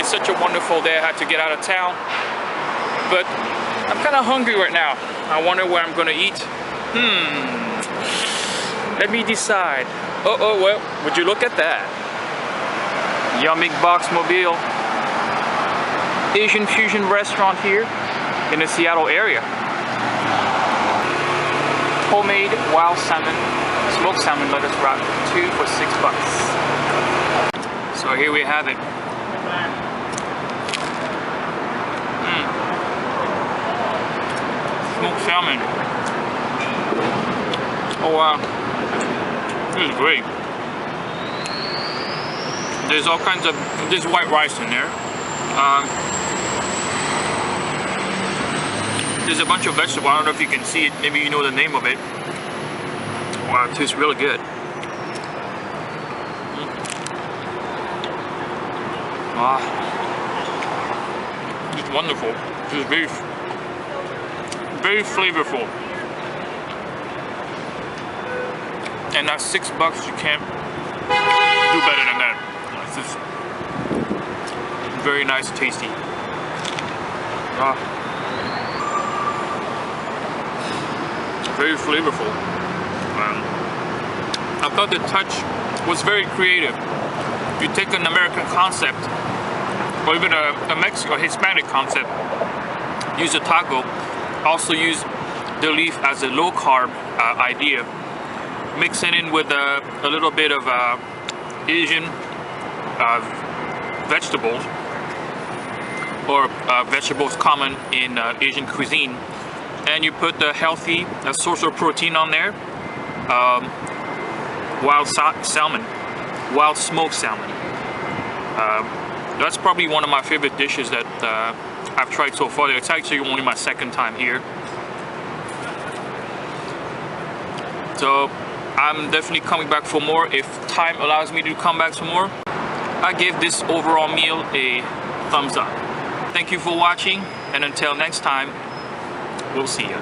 It's such a wonderful day. I had to get out of town, but I'm kind of hungry right now. I wonder where I'm gonna eat. Let me decide. Oh, well, would you look at that? Yummy Box Mobile. Asian fusion restaurant here in the Seattle area. Homemade wild salmon, smoked salmon lettuce wrap, 2 for $6. So here we have it. Smoked salmon. Oh wow, this is great. There's all kinds of, there's white rice in there. There's a bunch of vegetables. I don't know if you can see it. Maybe you know the name of it. Wow, it tastes really good. Ah, it's wonderful. It's very flavorful. And at $6, you can't do better than that. It's just very nice, tasty. Very flavorful. I thought the touch was very creative. You take an American concept, or even a Mexican or Hispanic concept, use a taco, also use the leaf as a low carb idea, mix it in with a little bit of Asian vegetables, or vegetables common in Asian cuisine, and you put the healthy source of protein on there, wild salmon, wild smoked salmon. That's probably one of my favorite dishes that I've tried so far. It's actually only my second time here. So I'm definitely coming back for more if time allows me to come back for more. I give this overall meal a thumbs up. Thank you for watching, and until next time, we'll see you.